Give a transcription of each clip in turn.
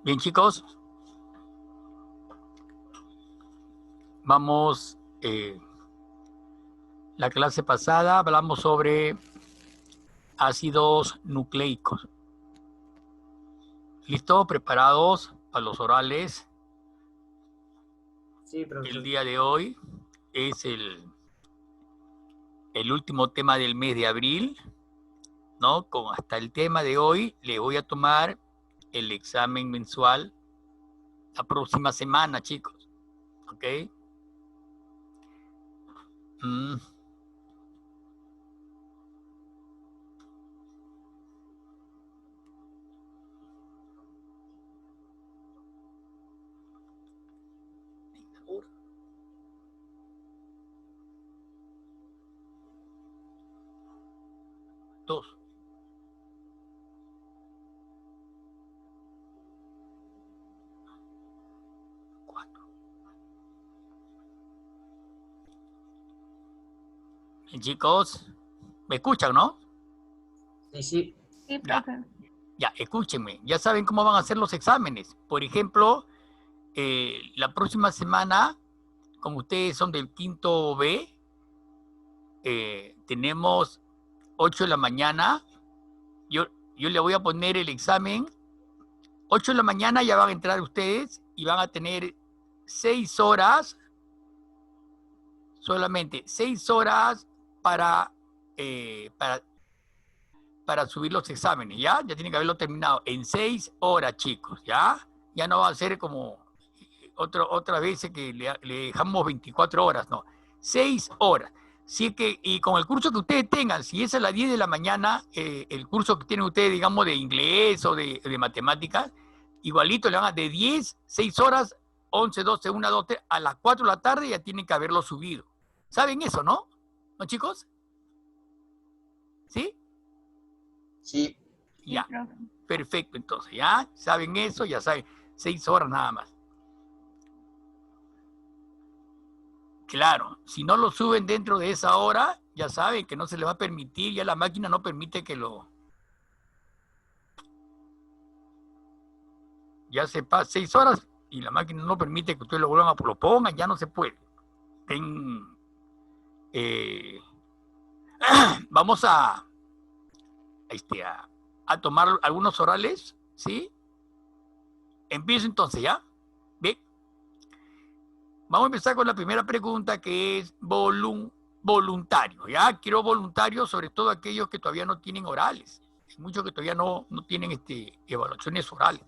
Bien, chicos, vamos, la clase pasada hablamos sobre ácidos nucleicos. ¿Listo? ¿Preparados para los orales? Sí, profesor. El día de hoy es el último tema del mes de abril, ¿no? Con hasta el tema de hoy le voy a tomar el examen mensual la próxima semana, chicos. ¿Ok? Dos. Cuatro. Bien, chicos, ¿me escuchan, no? Sí, sí. Sí, profe. Ya, escúchenme, ya saben cómo van a ser los exámenes. Por ejemplo, la próxima semana, como ustedes son del quinto B, tenemos 8 de la mañana. Yo le voy a poner el examen. 8 de la mañana ya van a entrar ustedes y van a tener 6 horas, solamente 6 horas para subir los exámenes, ¿ya? Ya tienen que haberlo terminado en 6 horas, chicos, ¿ya? Ya no va a ser como otra vez que le dejamos 24 horas, no. 6 horas. Así que, y con el curso que ustedes tengan, si es a las 10 de la mañana, el curso que tienen ustedes, digamos, de inglés o de matemáticas, igualito le van a de 10, 6 horas, 11, 12, 1, 2, 3, a las 4 de la tarde ya tienen que haberlo subido. ¿Saben eso, no? ¿No, chicos? ¿Sí? Sí. Ya. Perfecto, entonces, ¿ya? ¿Saben eso? Ya saben. 6 horas nada más. Claro, si no lo suben dentro de esa hora, ya saben que no se les va a permitir, ya la máquina no permite que lo... Ya se pasa 6 horas y la máquina no permite que ustedes lo vuelvan a lo pongan, ya no se puede. Vamos a tomar algunos orales, ¿sí? Empiezo entonces, ¿ya? Bien. Vamos a empezar con la primera pregunta, que es volumen voluntarios, ¿ya? Quiero voluntarios, sobre todo aquellos que todavía no tienen orales. Hay muchos que todavía no tienen evaluaciones orales.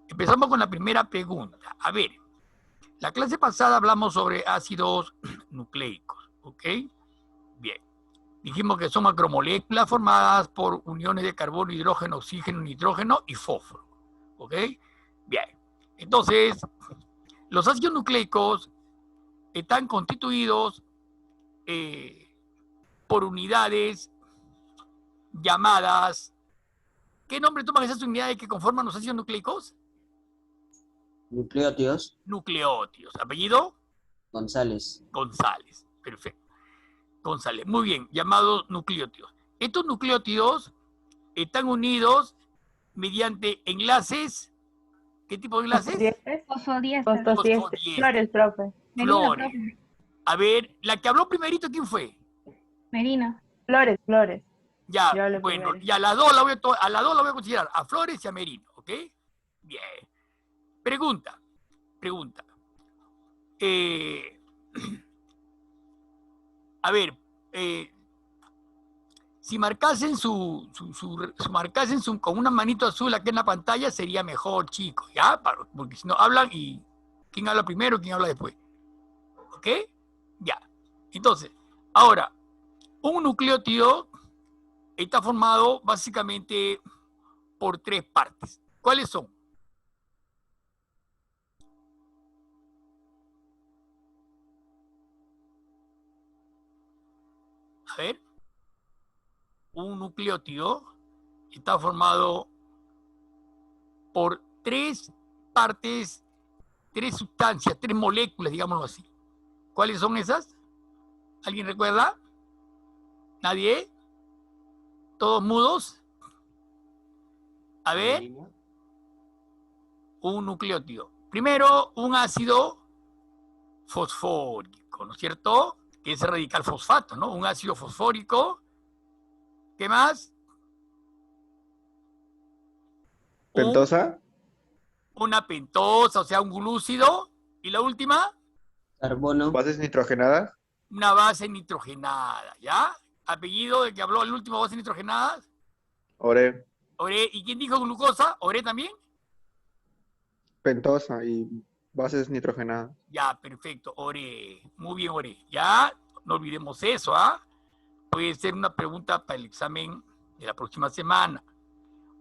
Empezamos con la primera pregunta. A ver, la clase pasada hablamos sobre ácidos nucleicos, ¿ok? Bien. Dijimos que son macromoléculas formadas por uniones de carbono, hidrógeno, oxígeno, nitrógeno y fósforo, ¿ok? Bien. Entonces, los ácidos nucleicos están constituidos por unidades llamadas... ¿Qué nombre toman esas unidades que conforman los ácidos nucleicos? Nucleótidos. Nucleótidos. ¿Apellido? González. González. Perfecto. González. Muy bien. Llamados nucleótidos. Estos nucleótidos están unidos mediante enlaces. ¿Qué tipo de enlaces? Fosfodiéster. Fosfodiéster. Flores, profe. Flores. Profe. A ver, la que habló primerito, ¿quién fue? Merino. Flores. Ya, Yo hablé bueno, primero. y a las dos la voy a considerar, a Flores y a Merino, ¿ok? Bien. Pregunta. A ver, si marcasen con una manito azul aquí en la pantalla, sería mejor, chicos, ¿ya? Porque si no hablan y quién habla primero, quién habla después. ¿Ok? Ya. Entonces, ahora, un nucleótido está formado básicamente por tres partes. ¿Cuáles son? A ver. Un nucleótido está formado por tres partes, tres sustancias, tres moléculas, digámoslo así. ¿Cuáles son esas? ¿Alguien recuerda? ¿Nadie? ¿Todos mudos? A ver. Un nucleótido. Primero, un ácido fosfórico, ¿no es cierto? Que es el radical fosfato, ¿no? Un ácido fosfórico. ¿Qué más? ¿Pentosa? Una pentosa, o sea, un glúcido. ¿Y la última? Carbono. ¿Bases nitrogenadas? Una base nitrogenada, ¿ya? Apellido del que habló el último, base nitrogenada. Ore. Ore. ¿Y quién dijo glucosa? ¿Ore también? Pentosa y bases nitrogenadas. Ya, perfecto. Ore. Muy bien, Ore. Ya, no olvidemos eso, ¿ah? Puede ser una pregunta para el examen de la próxima semana.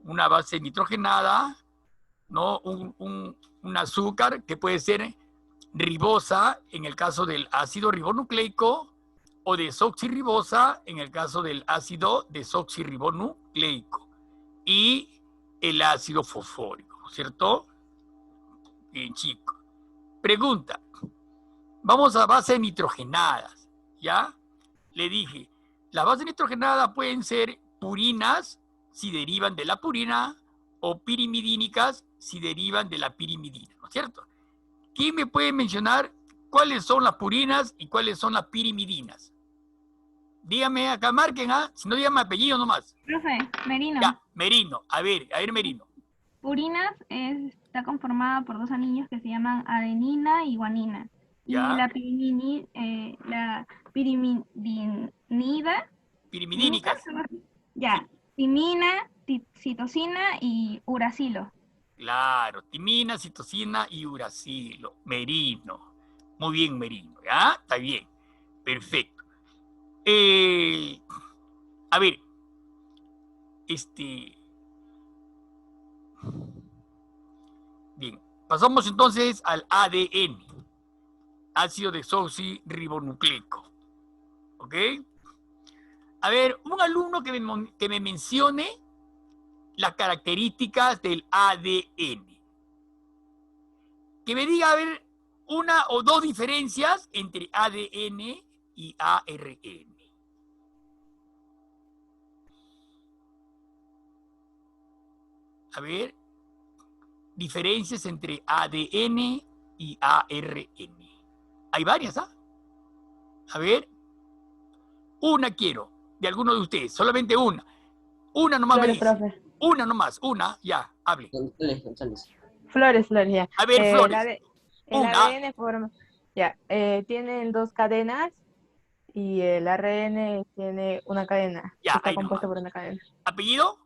Una base nitrogenada, ¿no? Un azúcar que puede ser ribosa en el caso del ácido ribonucleico o desoxirribosa en el caso del ácido desoxirribonucleico y el ácido fosfórico, ¿no es cierto? Bien, chicos. Pregunta. Vamos a bases nitrogenadas, ¿ya? Le dije, las bases nitrogenadas pueden ser purinas si derivan de la purina o pirimidínicas si derivan de la pirimidina, ¿no es cierto? ¿Quién me puede mencionar cuáles son las purinas y cuáles son las pirimidinas? Dígame acá, marquen, ¿ah? Si no, dígame apellido nomás. Profe, Merino. Ya, Merino. A ver, Merino. Purinas está conformada por dos anillos que se llaman adenina y guanina. Ya. Y la pirimidinida. Pirimidínicas. Ya. Timina, citosina y uracilo. Claro, timina, citosina y uracilo. Merino. Muy bien, Merino. ¿Ya? Está bien. Perfecto. A ver. Bien. Pasamos entonces al ADN. Ácido desoxirribonucleico. ¿Ok? A ver, un alumno que me mencione las características del ADN. Que me diga, a ver, una o dos diferencias entre ADN y ARN. A ver, diferencias entre ADN y ARN. Hay varias, ¿ah? A ver, una quiero, de alguno de ustedes, solamente una. Una nomás me Flores, dice. profe. Una nomás, una, ya, hable. González. Flores, ya. A ver, Flores. El Una. ADN forma, ya, tienen dos cadenas Y el ARN tiene una cadena. Ya, Está ahí compuesto nomás. por una cadena. ¿Apellido?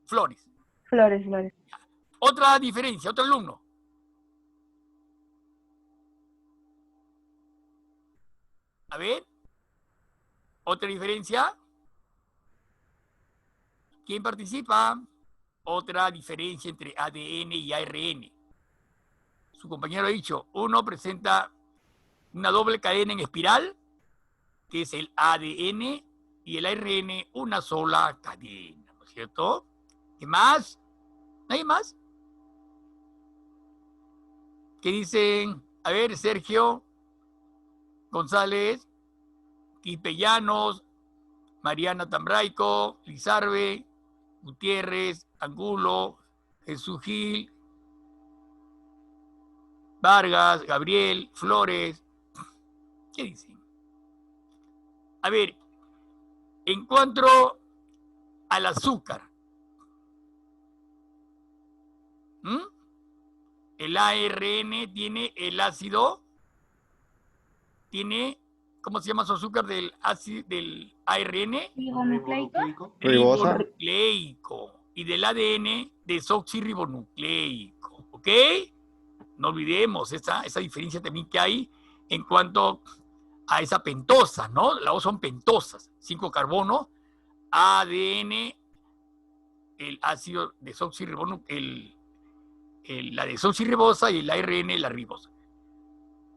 Flores. Flores, flores. Otra diferencia, otro alumno. A ver. Otra diferencia. ¿Quién participa? Otra diferencia entre ADN y ARN. Su compañero ha dicho, uno presenta una doble cadena en espiral, que es el ADN, y el ARN una sola cadena, ¿no es cierto? ¿Qué más? ¿Nadie más? ¿Qué dicen? A ver, Sergio González, Quipellanos, Mariana Tambraico, Lizarbe, Gutiérrez, Angulo, Jesús Gil, Vargas, Gabriel, Flores. ¿Qué dicen? A ver, en cuanto al azúcar, el ARN tiene el ácido, tiene, ¿cómo se llama su azúcar del ácido del ARN? Ribonucleico. Ribosa. Ribonucleico. Y del ADN, desoxirribonucleico. ¿Ok? No olvidemos esa diferencia también que hay en cuanto a esa pentosa, ¿no? Las dos son pentosas, 5 carbonos, ADN, el ácido desoxirribonucleico, la desoxirribosa y el ARN, la ribosa.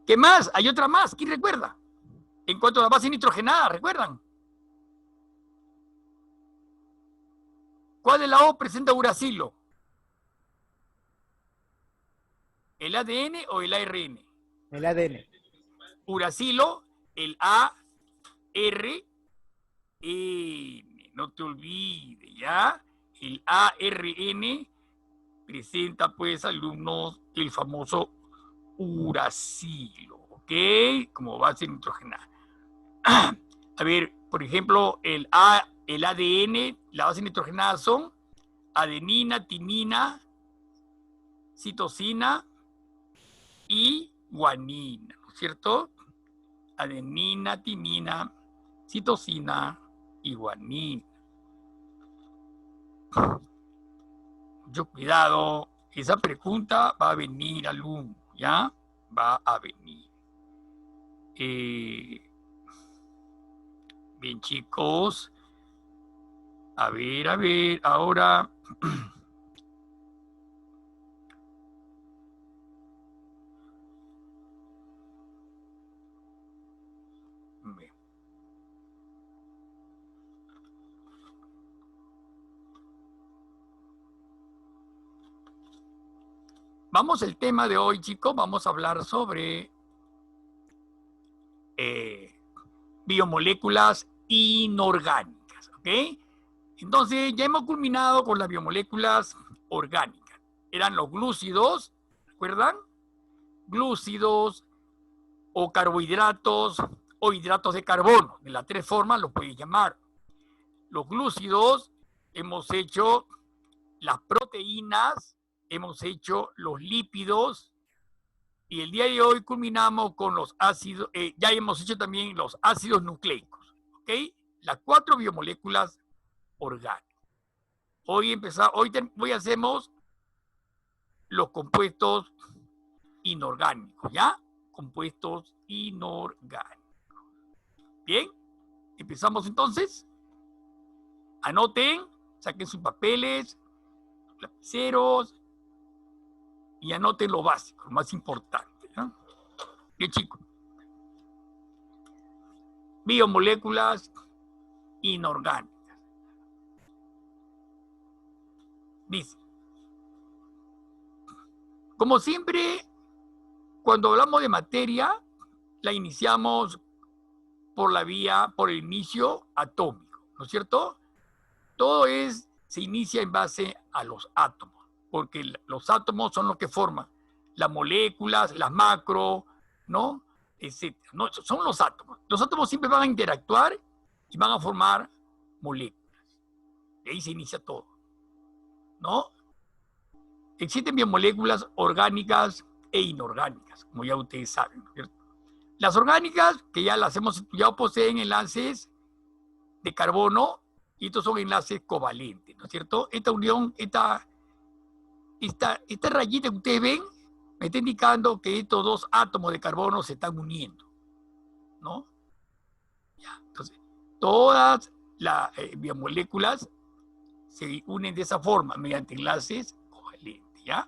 ¿Qué más? Hay otra más, ¿quién recuerda? En cuanto a la base nitrogenada, ¿recuerdan? ¿Cuál de la O presenta uracilo? ¿El ADN o el ARN? El ADN. Uracilo, el ARN, no te olvides, ¿ya? El ARN presenta, pues, alumnos, el famoso uracilo, ¿ok? Como base nitrogenada. A ver, por ejemplo, el ADN, la base nitrogenada son adenina, timina, citosina y guanina, ¿no es cierto? Adenina, timina, citosina y guanina. Mucho cuidado, esa pregunta va a venir, alumno, ¿ya? Va a venir. Bien, chicos. A ver, ahora. Vamos al tema de hoy, chicos. Vamos a hablar sobre biomoléculas inorgánicas, ¿ok? Entonces, ya hemos culminado con las biomoléculas orgánicas. Eran los glúcidos, ¿recuerdan? Glúcidos o carbohidratos o hidratos de carbono. De las 3 formas lo puedes llamar. Los glúcidos, hemos hecho las proteínas, hemos hecho los lípidos, y el día de hoy culminamos con los ácidos, ya hemos hecho también los ácidos nucleicos, ¿ok? Las 4 biomoléculas orgánicas. Hoy hacemos los compuestos inorgánicos, ¿ya? Compuestos inorgánicos. Bien, empezamos entonces. Anoten, saquen sus papeles, lapiceros, y anoten lo básico, lo más importante, ¿no? Bien, chicos. Biomoléculas inorgánicas. Dice, como siempre, cuando hablamos de materia, la iniciamos por el inicio atómico, ¿no es cierto? Todo se inicia en base a los átomos, porque los átomos son los que forman las moléculas, las macro, ¿no? Etcétera. No, son los átomos. Los átomos siempre van a interactuar y van a formar moléculas. De ahí se inicia todo, ¿no? Existen biomoléculas orgánicas e inorgánicas, como ya ustedes saben, ¿no es cierto? Las orgánicas, que ya las hemos estudiado, poseen enlaces de carbono y estos son enlaces covalentes, ¿no es cierto? Esta unión, esta rayita que ustedes ven, me está indicando que estos dos átomos de carbono se están uniendo, ¿no? Ya, entonces, todas las biomoléculas se unen de esa forma, mediante enlaces covalentes, ¿ya?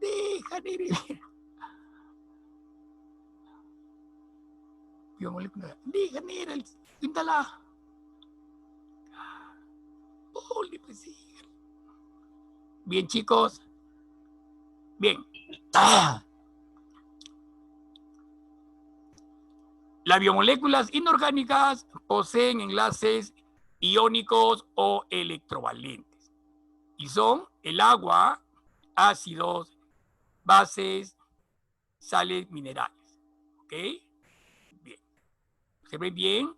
Deja, nene. Biomolécula. Deja, nene. Píntala. Ole, pues sí. Bien, chicos. Bien. Las biomoléculas inorgánicas poseen enlaces iónicos o electrovalentes. Y son el agua, ácidos, bases, sales minerales. ¿Ok? Bien. ¿Se ve bien?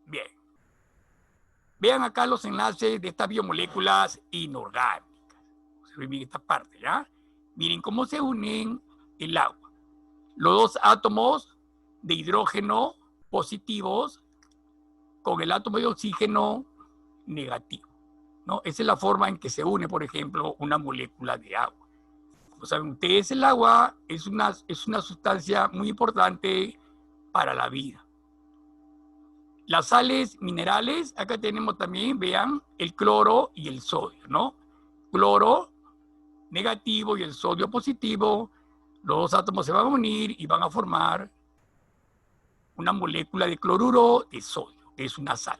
Bien. Vean acá los enlaces de estas biomoléculas inorgánicas. Se ve bien esta parte, ¿ya? Miren cómo se unen el agua. Los dos átomos de hidrógeno positivos con el átomo de oxígeno negativo, ¿no? Esa es la forma en que se une, por ejemplo, una molécula de agua. Como saben ustedes, el agua es una sustancia muy importante para la vida. Las sales minerales, acá tenemos también, vean, el cloro y el sodio, ¿no? Cloro negativo y el sodio positivo, los dos átomos se van a unir y van a formar una molécula de cloruro de sodio, que es una sal.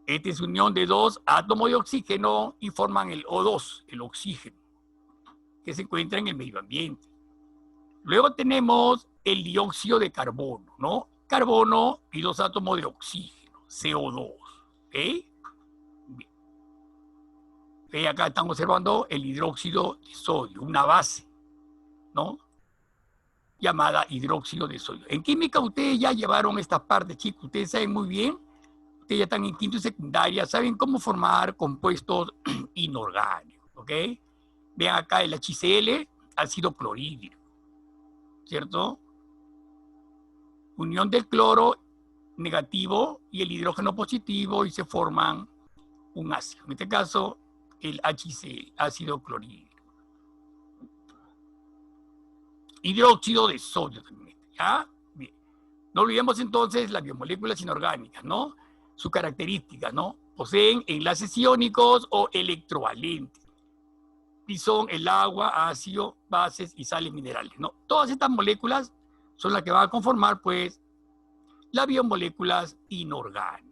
Esta es unión de dos átomos de oxígeno y forman el O2, el oxígeno, que se encuentra en el medio ambiente. Luego tenemos el dióxido de carbono, ¿no? Carbono y dos átomos de oxígeno, CO2. ¿Ok? Bien. ¿Okay? Acá estamos observando el hidróxido de sodio, una base, ¿no? Llamada hidróxido de sodio. En química ustedes ya llevaron esta parte, chicos. Ustedes saben muy bien, ustedes ya están en quinto y secundaria, saben cómo formar compuestos inorgánicos, ¿ok? Vean acá el HCl, ácido clorhídrico, ¿cierto? Unión del cloro negativo y el hidrógeno positivo y se forman un ácido. En este caso, el HCl, ácido clorhídrico. Hidróxido de sodio también, ¿ya? Bien. No olvidemos entonces las biomoléculas inorgánicas, ¿no? Sus características, ¿no? Poseen enlaces iónicos o electrovalentes. Y son el agua, ácido, bases y sales minerales, ¿no? Todas estas moléculas son las que van a conformar, pues, las biomoléculas inorgánicas.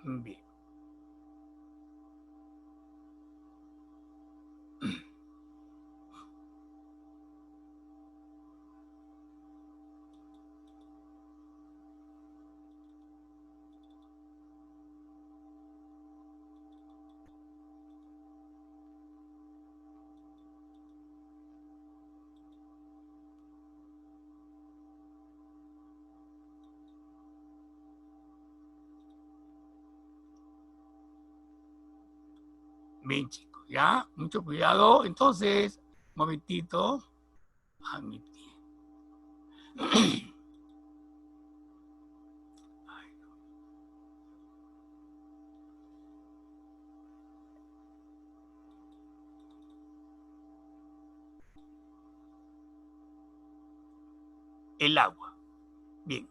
Bien. Bien, chicos, ¿ya? Mucho cuidado. Entonces, un momentito. Admitir. El agua. Bien.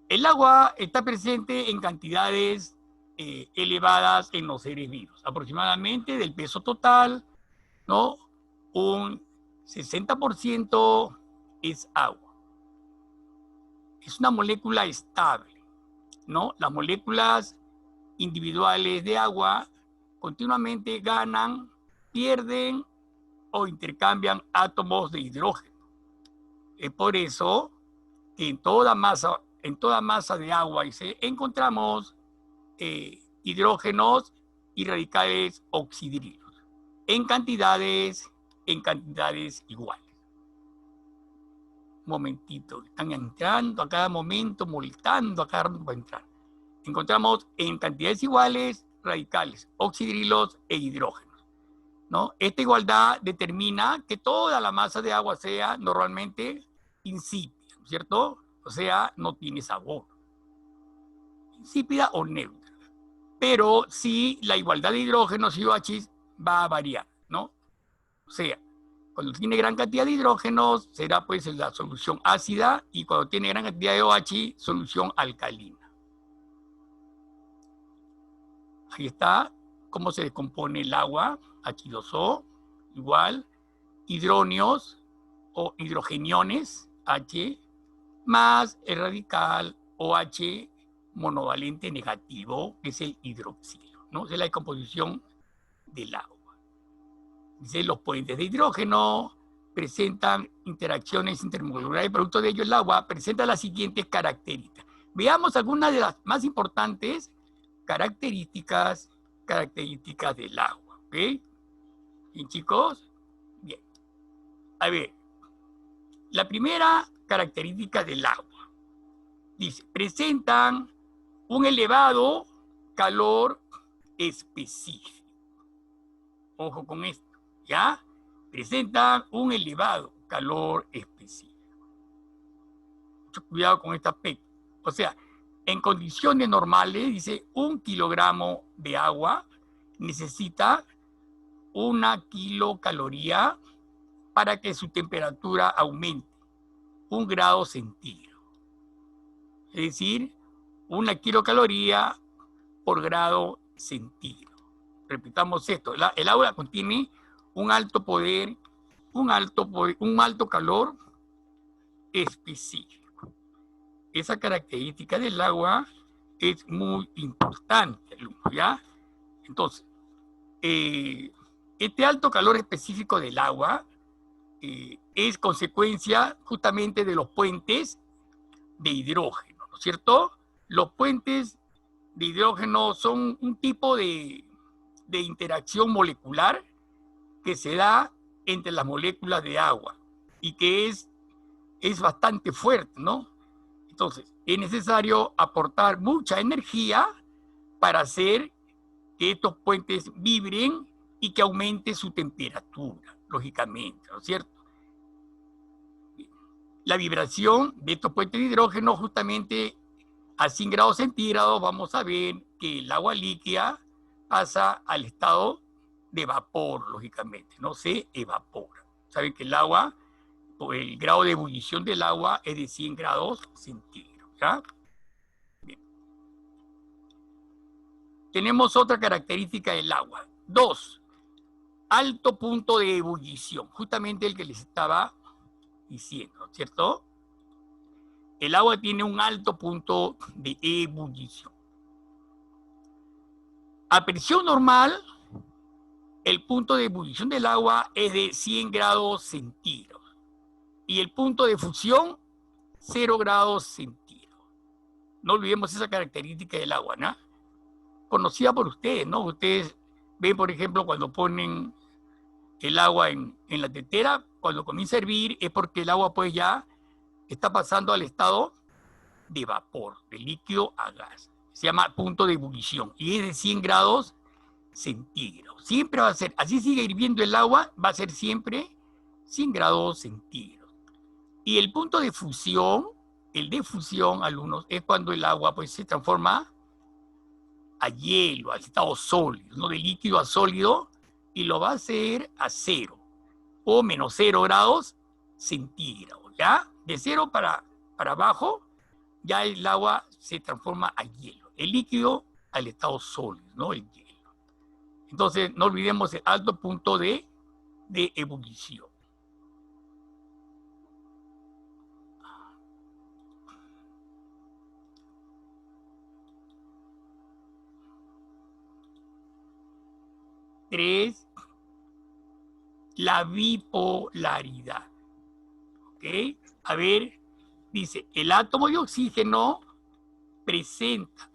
El agua está presente en cantidades elevadas en los seres vivos, aproximadamente del peso total, ¿no? Un 60% es agua. Es una molécula estable, ¿no? Las moléculas individuales de agua continuamente ganan, pierden o intercambian átomos de hidrógeno. Es por eso que en toda masa de agua encontramos hidrógenos y radicales oxidrilos en cantidades iguales. Un momentito, están entrando a cada momento, molestando a cada rato para entrar. Encontramos en cantidades iguales radicales oxidrilos e hidrógenos, ¿no? Esta igualdad determina que toda la masa de agua sea normalmente insípida, ¿no es cierto? O sea, no tiene sabor. Insípida o neutra. Pero sí, la igualdad de hidrógenos y OH va a variar, ¿no? O sea, cuando tiene gran cantidad de hidrógenos, será pues la solución ácida, y cuando tiene gran cantidad de OH, solución alcalina. Ahí está cómo se descompone el agua, H2O, igual, hidronios o hidrogeniones, H, más el radical OH monovalente negativo, que es el hidroxilo, ¿no? Esa es la descomposición del agua. Dice, los puentes de hidrógeno presentan interacciones intermoleculares, producto de ello el agua presenta las siguientes características. Veamos algunas de las más importantes características del agua, ¿ok? Bien, chicos. Bien. A ver, la primera característica del agua dice, presentan un elevado calor específico. Ojo con esto, ¿ya? Presentan un elevado calor específico. Mucho cuidado con este aspecto. O sea, en condiciones normales, dice, 1 kilogramo de agua necesita 1 kilocaloría para que su temperatura aumente 1 grado centígrado. Es decir, 1 kilocaloría por grado centígrado. Repitamos esto, el agua contiene un alto poder, un alto calor específico. Esa característica del agua es muy importante, ¿ya? Entonces, este alto calor específico del agua es consecuencia justamente de los puentes de hidrógeno, ¿no es cierto? Los puentes de hidrógeno son un tipo de interacción molecular que se da entre las moléculas de agua y que es bastante fuerte, ¿no? Entonces, es necesario aportar mucha energía para hacer que estos puentes vibren y que aumente su temperatura, lógicamente, ¿no es cierto? La vibración de estos puentes de hidrógeno, justamente a 100 grados centígrados, vamos a ver que el agua líquida pasa al estado de vapor, lógicamente, no se evapora. Saben que el agua, el grado de ebullición del agua es de 100 grados centígrados, ¿ya? Bien. Tenemos otra característica del agua. 2, alto punto de ebullición, justamente el que les estaba diciendo, ¿cierto? El agua tiene un alto punto de ebullición. A presión normal, el punto de ebullición del agua es de 100 grados centígrados. Y el punto de fusión, 0 grados centígrados. No olvidemos esa característica del agua, ¿no? Conocida por ustedes, ¿no? Ustedes ven, por ejemplo, cuando ponen el agua en la tetera, cuando comienza a hervir, es porque el agua pues ya está pasando al estado de vapor, de líquido a gas. Se llama punto de ebullición y es de 100 grados centígrados. Siempre va a ser, así sigue hirviendo el agua, va a ser siempre 100 grados centígrados. Y el punto de fusión, el de fusión, alumnos, es cuando el agua pues se transforma a hielo, al estado sólido, ¿no? De líquido a sólido, y lo va a hacer a 0 o menos 0 grados centígrados, ¿ya? De 0 para abajo, ya el agua se transforma a hielo. El líquido al estado sólido, ¿no? El hielo. Entonces, no olvidemos el alto punto de ebullición. 3, la bipolaridad. ¿Ok? A ver, dice, el átomo de oxígeno presenta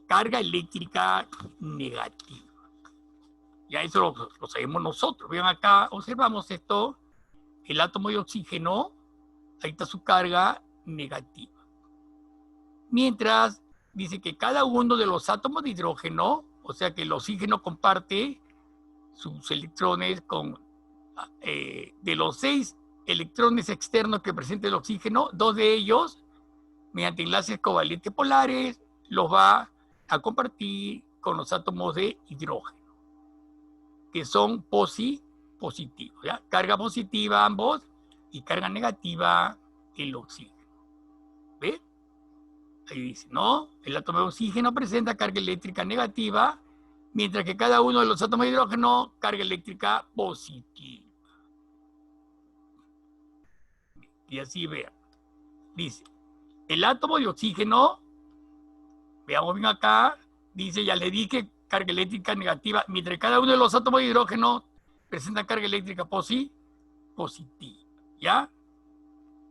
carga eléctrica negativa. Ya eso lo sabemos nosotros. Vean acá, observamos esto. El átomo de oxígeno, ahí está su carga negativa. Mientras dice que cada uno de los átomos de hidrógeno, o sea que el oxígeno comparte sus electrones con, de los 6 electrones externos que presenta el oxígeno, 2 de ellos, mediante enlaces covalentes polares, los va a compartir con los átomos de hidrógeno, que son positivos, ¿ya? Carga positiva ambos y carga negativa el oxígeno. ¿Ve? Ahí dice, ¿no? El átomo de oxígeno presenta carga eléctrica negativa, mientras que cada uno de los átomos de hidrógeno carga eléctrica positiva. Y así vean. Dice, el átomo de oxígeno, veamos bien acá, dice, ya le dije, carga eléctrica negativa, mientras que cada uno de los átomos de hidrógeno presenta carga eléctrica positiva. ¿Ya?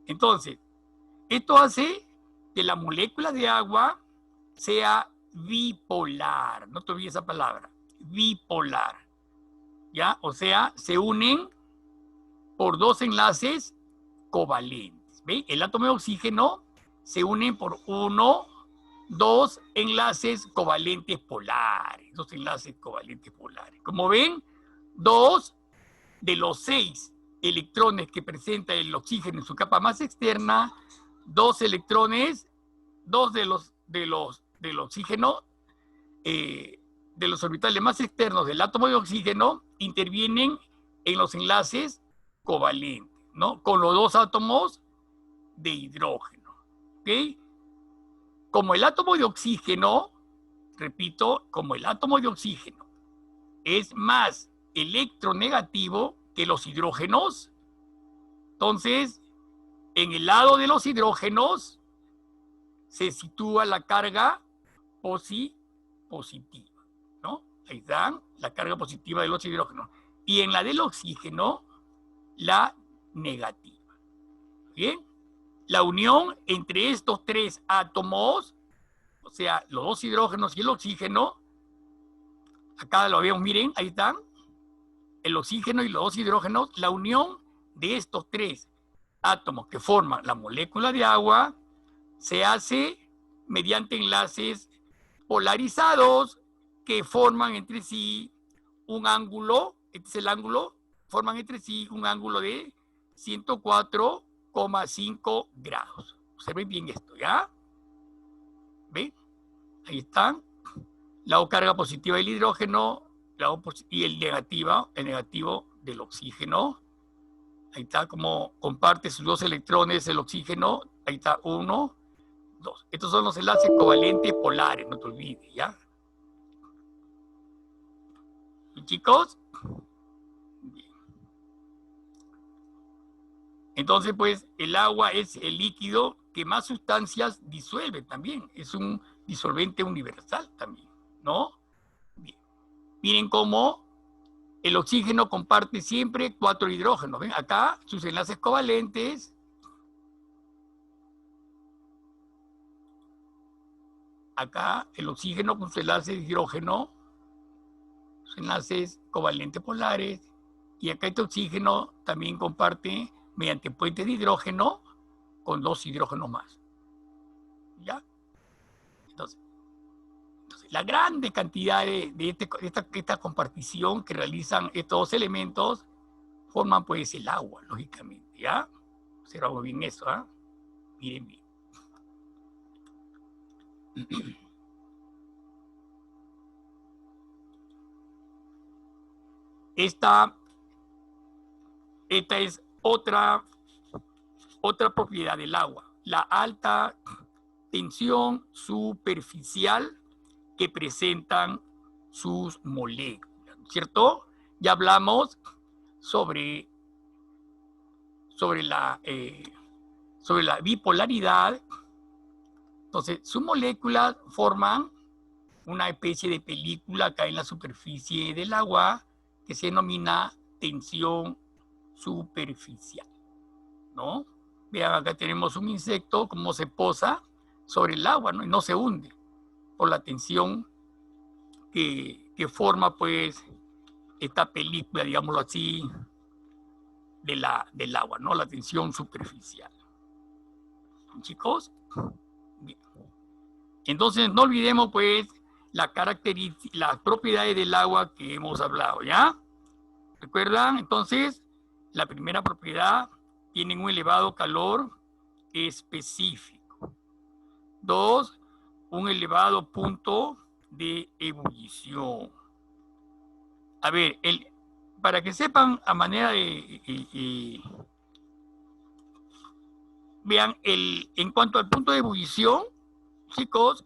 Entonces, esto hace que la molécula de agua sea bipolar. No te olvides esa palabra. Bipolar. ¿Ya? O sea, se unen por 2 enlaces covalentes. ¿Ve? El átomo de oxígeno se une por 2 enlaces covalentes polares. 2 enlaces covalentes polares. Como ven, 2 de los 6 electrones que presenta el oxígeno en su capa más externa, 2 electrones, 2 del oxígeno, de los orbitales más externos del átomo de oxígeno, intervienen en los enlaces covalentes, ¿no? Con los 2 átomos de hidrógeno. ¿Ok? Como el átomo de oxígeno, repito, como el átomo de oxígeno es más electronegativo que los hidrógenos, entonces, en el lado de los hidrógenos se sitúa la carga positiva, ¿no? Ahí está la carga positiva de los hidrógenos. Y en la del oxígeno, la negativa. ¿Bien? La unión entre estos 3 átomos, o sea, los 2 hidrógenos y el oxígeno, acá lo vemos, miren, ahí están, el oxígeno y los 2 hidrógenos, la unión de estos 3 átomos que forman la molécula de agua se hace mediante enlaces polarizados que forman entre sí un ángulo, este es el ángulo, forman entre sí un ángulo de 104,5 grados. Observen bien esto, ¿ya? ¿Ven? Ahí están. La carga positiva del hidrógeno y el negativo del oxígeno. Ahí está como comparte sus 2 electrones el oxígeno. Ahí está 1, 2. Estos son los enlaces covalentes polares, no te olvides, ¿ya? ¿Y chicos? Bien. Entonces, pues, el agua es el líquido que más sustancias disuelve también. Es un disolvente universal también, ¿no? Bien. Miren cómo el oxígeno comparte siempre 4 hidrógenos. ¿Ven? Acá sus enlaces covalentes. Acá el oxígeno con sus enlaces de hidrógeno, sus enlaces covalentes polares. Y acá este oxígeno también comparte mediante puentes de hidrógeno con 2 hidrógenos más. ¿Ya? Entonces la grande cantidad de esta compartición que realizan estos 2 elementos forman pues el agua, lógicamente, ¿ya? Observamos bien eso, ¿ah? Miren bien. Esta es otra propiedad del agua, la alta tensión superficial que presentan sus moléculas, ¿cierto? Ya hablamos sobre la bipolaridad. Entonces, sus moléculas forman una especie de película acá en la superficie del agua que se denomina tensión superficial, ¿no? Vean, acá tenemos un insecto, cómo se posa sobre el agua, ¿no? Y no se hunde por la tensión que forma, pues, esta película, digámoslo así, del agua, ¿no? La tensión superficial. Chicos, bien. Entonces no olvidemos, pues, las propiedades del agua que hemos hablado, ¿ya? ¿Recuerdan? Entonces, la primera propiedad, tienen un elevado calor específico. 2, un elevado punto de ebullición. A ver, para que sepan a manera de vean, en cuanto al punto de ebullición, chicos,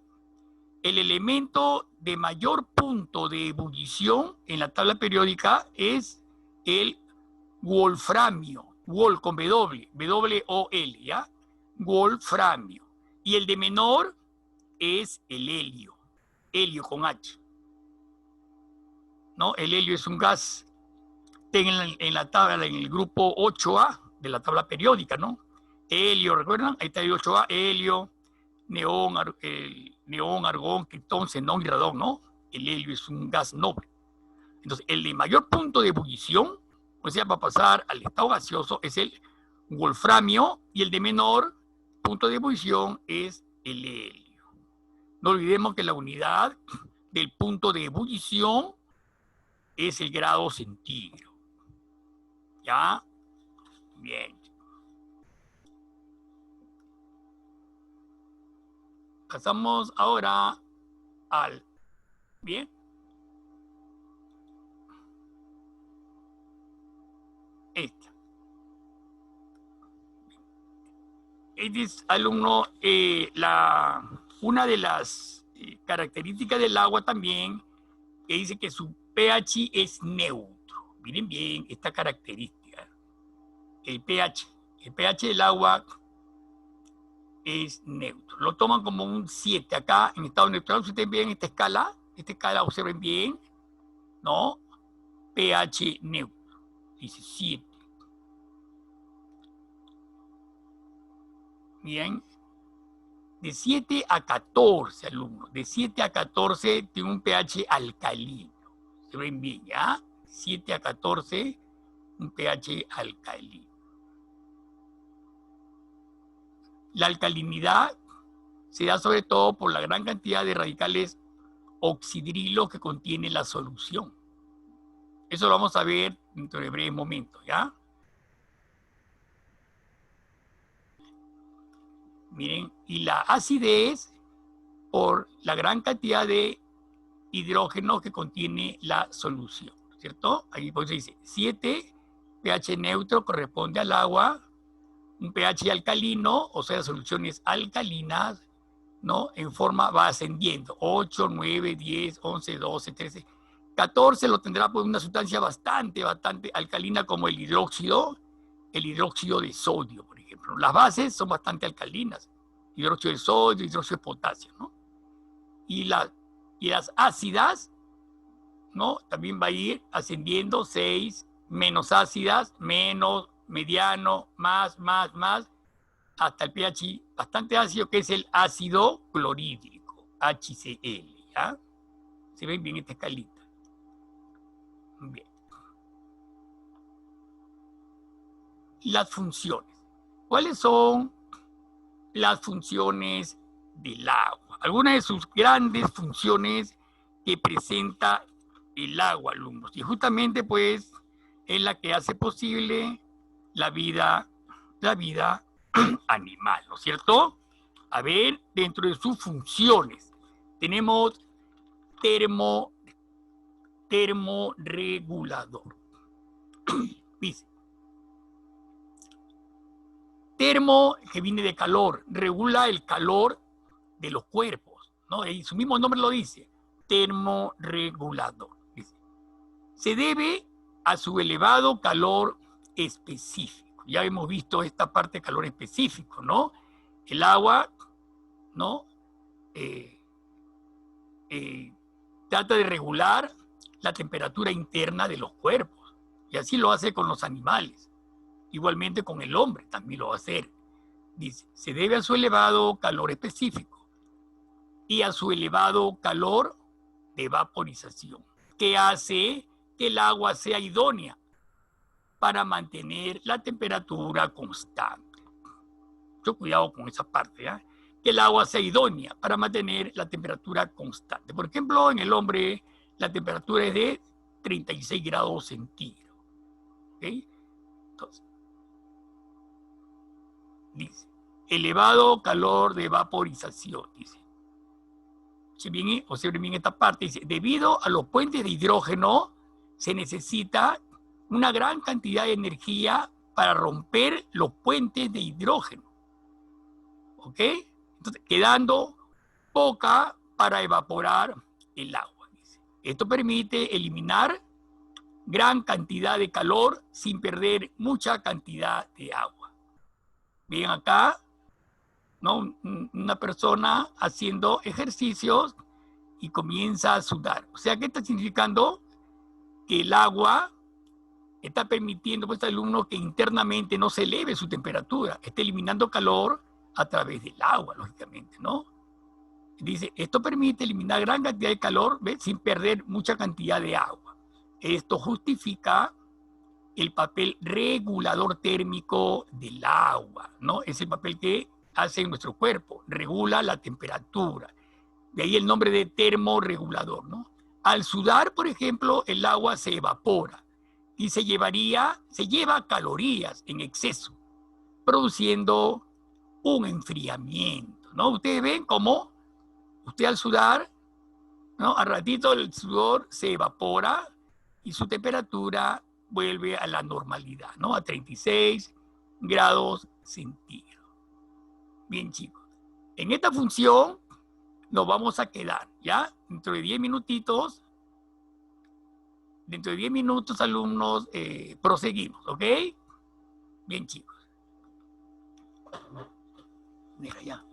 el elemento de mayor punto de ebullición en la tabla periódica es el wolframio, Wol con W, W-O-L, ¿ya? Wolframio. Y el de menor es el helio, helio con H. ¿No? El helio es un gas en la tabla, en el grupo 8A de la tabla periódica, ¿no? Helio, ¿recuerdan? Ahí está el 8A, helio, neón, argón, criptón, xenón y radón, ¿no? El helio es un gas noble. Entonces, el de mayor punto de ebullición, o sea, para pasar al estado gaseoso, es el wolframio, y el de menor punto de ebullición es el helio. No olvidemos que la unidad del punto de ebullición es el grado centígrado. ¿Ya? Bien. Pasamos ahora al... Bien. Esta. Este es, alumno, una de las características del agua también, que dice que su pH es neutro. Miren bien esta característica. El pH del agua es neutro. Lo toman como un 7 acá en estado neutral. Si ustedes ven esta escala, observen bien, ¿no? pH neutro. Dice 7. Bien. De 7 a 14, alumnos. De 7 a 14 tiene un pH alcalino. Se ven bien, ¿ya? 7 a 14, un pH alcalino. La alcalinidad se da sobre todo por la gran cantidad de radicales oxidrilos que contiene la solución. Eso lo vamos a ver dentro de breves momentos, ¿ya? Miren, y la acidez por la gran cantidad de hidrógeno que contiene la solución, ¿cierto? Ahí pues dice 7, pH neutro corresponde al agua, un pH alcalino, o sea, soluciones alcalinas, ¿no? En forma va ascendiendo, 8, 9, 10, 11, 12, 13, 14 lo tendrá por una sustancia bastante alcalina como el hidróxido de sodio, por ejemplo. Las bases son bastante alcalinas, hidróxido de sodio, hidróxido de potasio, ¿no? Y las ácidas, ¿no? También va a ir ascendiendo, 6, menos ácidas, menos, mediano, más, hasta el pH bastante ácido, que es el ácido clorhídrico, HCl, ¿ya? Se ven bien esta escalita. Bien. Las funciones. ¿Cuáles son las funciones del agua? Algunas de sus grandes funciones que presenta el agua, alumnos. Y justamente, pues, es la que hace posible la vida animal, ¿no es cierto? A ver, dentro de sus funciones tenemos termorregulador. Dice, termo, que viene de calor, regula el calor de los cuerpos, ¿no? Y su mismo nombre lo dice, termorregulador. Dice, se debe a su elevado calor específico. Ya hemos visto esta parte de calor específico, ¿no? El agua, ¿no? trata de regular la temperatura interna de los cuerpos. Y así lo hace con los animales. Igualmente con el hombre también lo va a hacer. Dice, se debe a su elevado calor específico y a su elevado calor de vaporización, que hace que el agua sea idónea para mantener la temperatura constante. Mucho cuidado con esa parte, ¿eh? Que el agua sea idónea para mantener la temperatura constante. Por ejemplo, en el hombre la temperatura es de 36 grados centígrados. ¿Okay? Entonces, dice, elevado calor de vaporización, dice. Observen bien esta parte, dice, debido a los puentes de hidrógeno se necesita una gran cantidad de energía para romper los puentes de hidrógeno. ¿Ok? Entonces, quedando poca para evaporar el agua. Dice. Esto permite eliminar gran cantidad de calor sin perder mucha cantidad de agua. Bien acá, ¿no? Una persona haciendo ejercicios y comienza a sudar. O sea, ¿qué está significando? Que el agua está permitiendo a este alumno que internamente no se eleve su temperatura, está eliminando calor a través del agua, lógicamente, ¿no? Dice, esto permite eliminar gran cantidad de calor, ¿ves? Sin perder mucha cantidad de agua. Esto justifica el papel regulador térmico del agua, ¿no? Es el papel que hace en nuestro cuerpo, regula la temperatura. De ahí el nombre de termorregulador, ¿no? Al sudar, por ejemplo, el agua se evapora y se lleva calorías en exceso, produciendo un enfriamiento, ¿no? Ustedes ven cómo usted al sudar, ¿no? Al ratito el sudor se evapora y su temperatura vuelve a la normalidad, ¿no? A 36 grados centígrados. Bien, chicos. En esta función nos vamos a quedar, ¿ya? Dentro de 10 minutitos, alumnos, proseguimos, ¿ok? Bien, chicos. Deja ya.